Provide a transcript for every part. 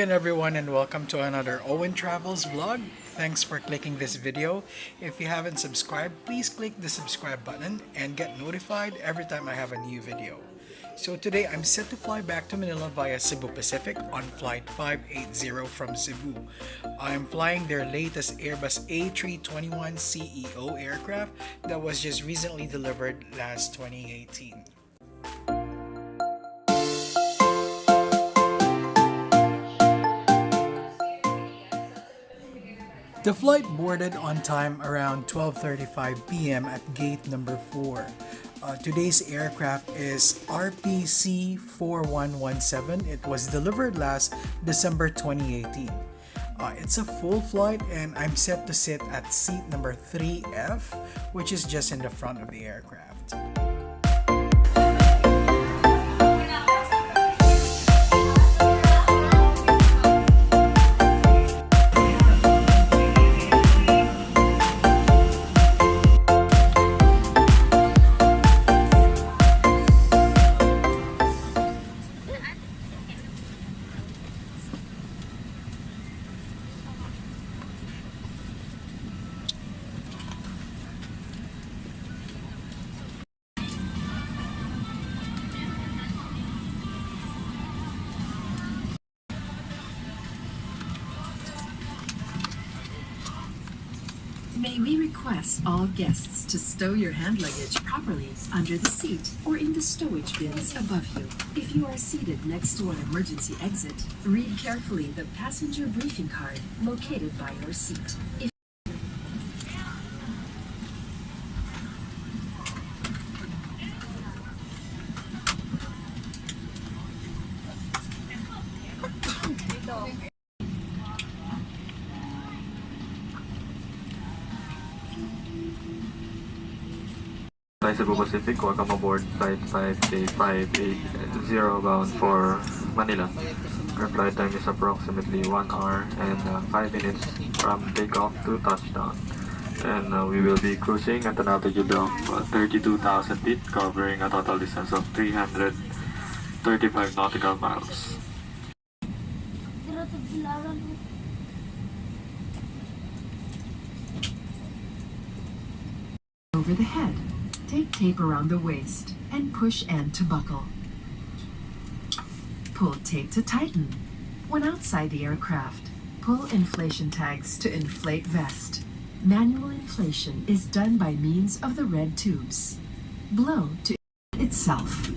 again everyone and welcome to another OwenTravels vlog. Thanks for clicking this video. If you haven't subscribed, please click the subscribe button and get notified every time I have a new video. So today I'm set to fly back to Manila via Cebu Pacific on flight 580 from Cebu. I'm flying their latest Airbus A321-neo aircraft that was just recently delivered last 2018. The flight boarded on time around 12:35 p.m. at gate number 4. Today's aircraft is RPC 4117. It was delivered last December 2018. It's a full flight and I'm set to sit at seat number 3F, which is just in the front of the aircraft. May we request all guests to stow your hand luggage properly under the seat or in the stowage bins above you. If you are seated next to an emergency exit, read carefully the passenger briefing card located by your seat. If Cebu Pacific, welcome aboard flight 580 bound for Manila. Our flight time is approximately 1 hour and 5 minutes from takeoff to touchdown. And we will be cruising at an altitude of 32,000 feet, covering a total distance of 335 nautical miles. over the head, take tape around the waist and push end to buckle. Pull tape to tighten. When outside the aircraft, pull inflation tags to inflate vest. Manual inflation is done by means of the red tubes. Blow to itself.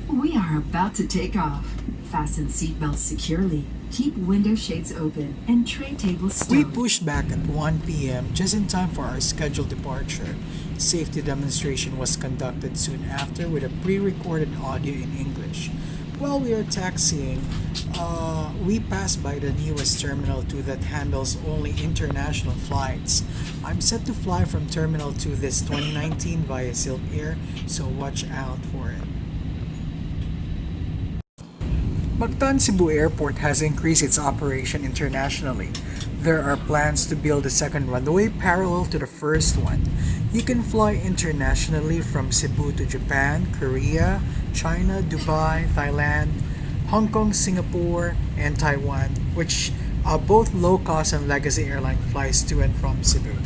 We are about to take off. Fasten seatbelts securely. Keep window shades open and tray tables stowed. We pushed back at 1 p.m. just in time for our scheduled departure. Safety demonstration was conducted soon after with a pre-recorded audio in English. While we are taxiing, we passed by the newest Terminal 2 that handles only international flights. I'm set to fly from Terminal 2 this 2019 via Cebu Air, so watch out for it. Mactan-Cebu Airport has increased its operation internationally. There are plans to build a second runway parallel to the first one. You can fly internationally from Cebu to Japan, Korea, China, Dubai, Thailand, Hong Kong, Singapore, and Taiwan, which are both low-cost and legacy airline flies to and from Cebu.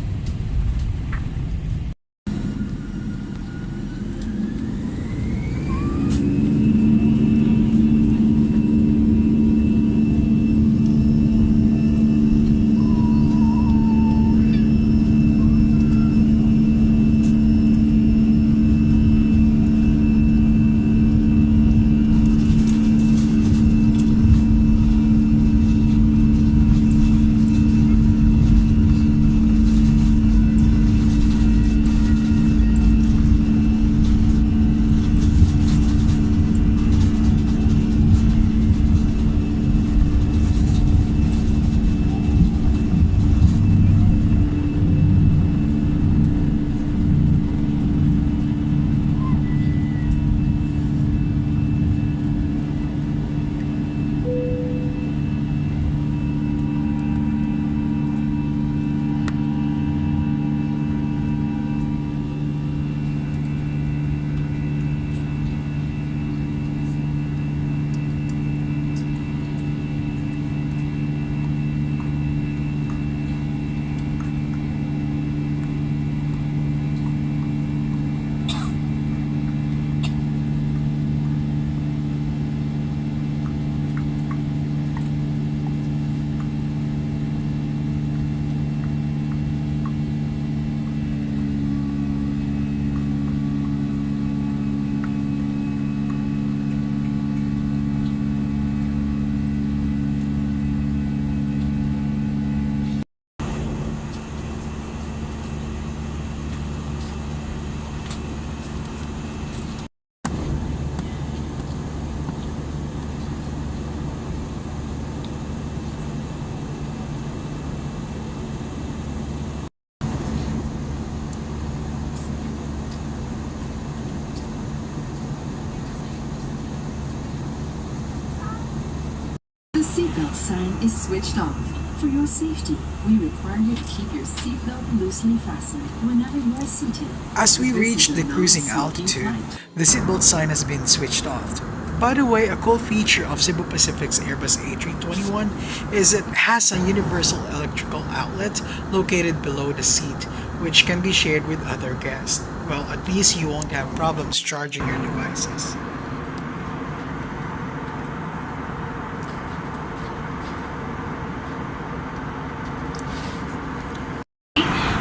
seatbelt sign is switched off. For your safety, we require you to keep your seatbelt loosely fastened whenever you are seated. As we This reach is a the cruising non-smoking altitude, flight. the seatbelt sign has been switched off. By the way, a cool feature of Cebu Pacific's Airbus A321 is it has a universal electrical outlet located below the seat, which can be shared with other guests. Well, at least you won't have problems charging your devices.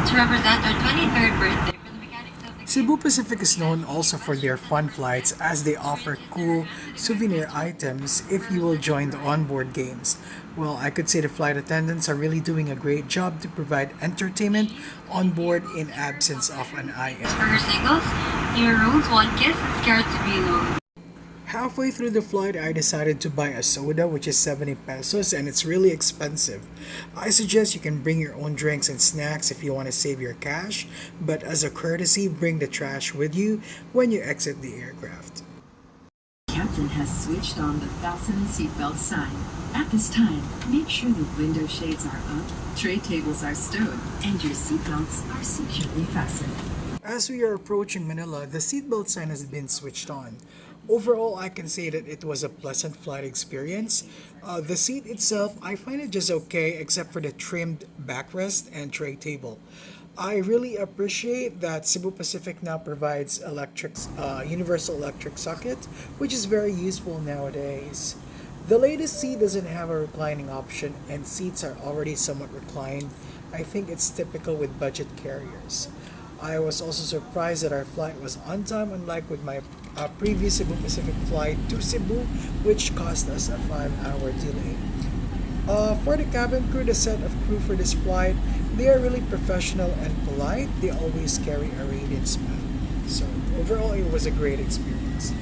To represent our 23rd birthday for the mechanics of the Cebu Pacific is known also for their fun flights as they offer cool souvenir items if you will join the onboard games. Well, I could say the flight attendants are really doing a great job to provide entertainment on board in absence of an IM. for her singles, new rules, one kiss, and scared to be alone. Halfway through the flight, I decided to buy a soda, which is 70 pesos, and it's really expensive. I suggest you can bring your own drinks and snacks if you want to save your cash, but as a courtesy, bring the trash with you when you exit the aircraft. Captain has switched on the fasten seatbelt sign. At this time, make sure the window shades are up, tray tables are stowed, and your seatbelts are securely fastened. As we are approaching Manila, the seatbelt sign has been switched on. Overall, I can say that it was a pleasant flight experience. The seat itself, I find it just okay except for the trimmed backrest and tray table. I really appreciate that Cebu Pacific now provides universal electric socket, which is very useful nowadays. The latest seat doesn't have a reclining option and seats are already somewhat reclined. I think it's typical with budget carriers. I was also surprised that our flight was on time, unlike with my previous Cebu Pacific flight to Cebu, which cost us a 5-hour delay. For the cabin crew, the set of crew for this flight, they are really professional and polite. They always carry a radiant smile. So overall, it was a great experience.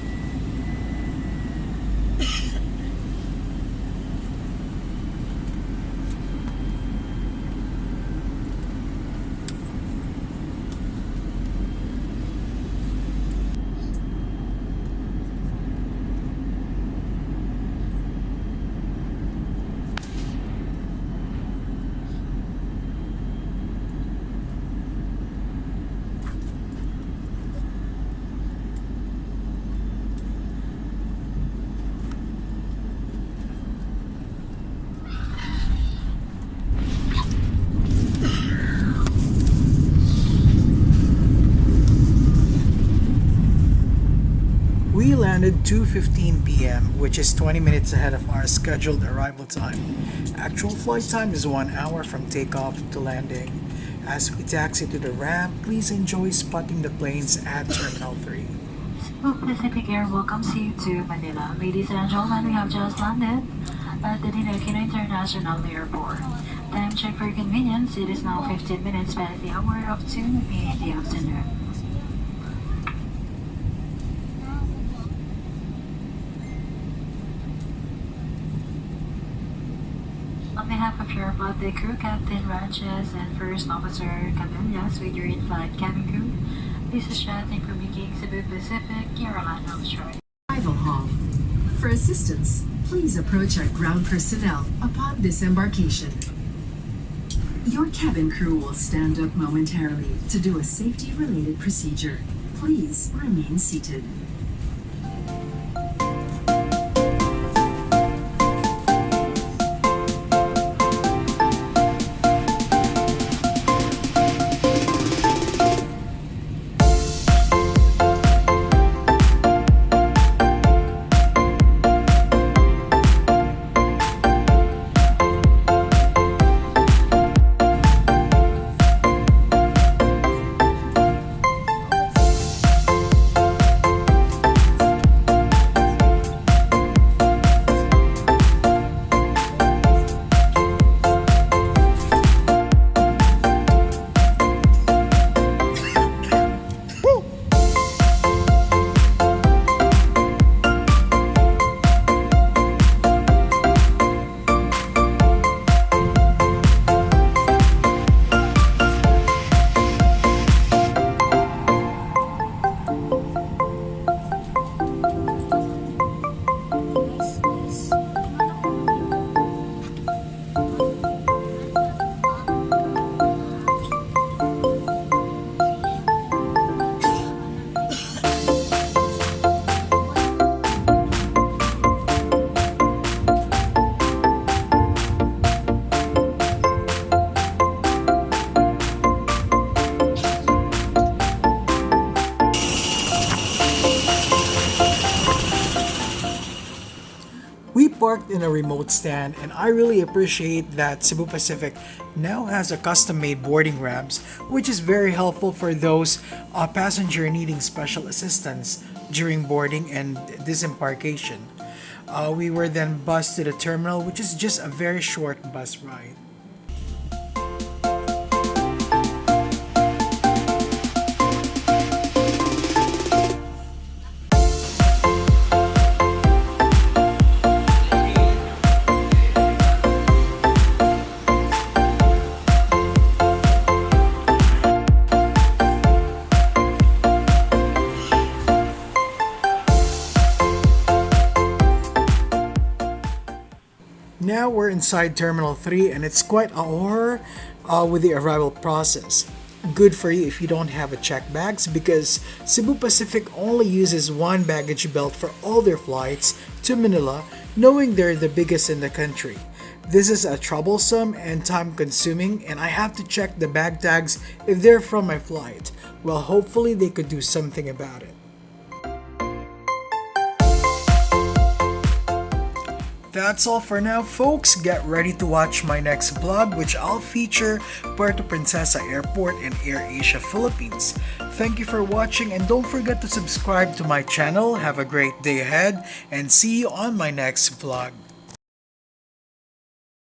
We landed 2:15 p.m., which is 20 minutes ahead of our scheduled arrival time. Actual flight time is 1 hour from takeoff to landing. As we taxi to the ramp, please enjoy spotting the planes at Terminal 3. Cebu Pacific Air welcomes you to Manila. Ladies and gentlemen, we have just landed at the Ninoy Aquino International Airport. Time check for convenience, it is now 15 minutes past the hour of 2 in the afternoon. On behalf of your flight deck crew, Captain Ranches and First Officer Camellas with your in-flight cabin crew, this is chatting from WIKI, Cebu Pacific, your airline of choice. Arrival hall. For assistance, please approach our ground personnel upon disembarkation. Your cabin crew will stand up momentarily to do a safety-related procedure. Please remain seated. parked in a remote stand, and I really appreciate that Cebu Pacific now has a custom-made boarding ramps, which is very helpful for those passenger needing special assistance during boarding and disembarkation. We were then bused to the terminal, which is just a very short bus ride. Now we're inside Terminal 3 and it's quite a horror with the arrival process. Good for you if you don't have a checked bags because Cebu Pacific only uses one baggage belt for all their flights to Manila, knowing they're the biggest in the country. This is a troublesome and time consuming, and I have to check the bag tags if they're from my flight. Well, hopefully they could do something about it. That's all for now, folks. Get ready to watch my next vlog, which I'll feature Puerto Princesa Airport and AirAsia Philippines. Thank you for watching, and don't forget to subscribe to my channel. Have a great day ahead, and see you on my next vlog.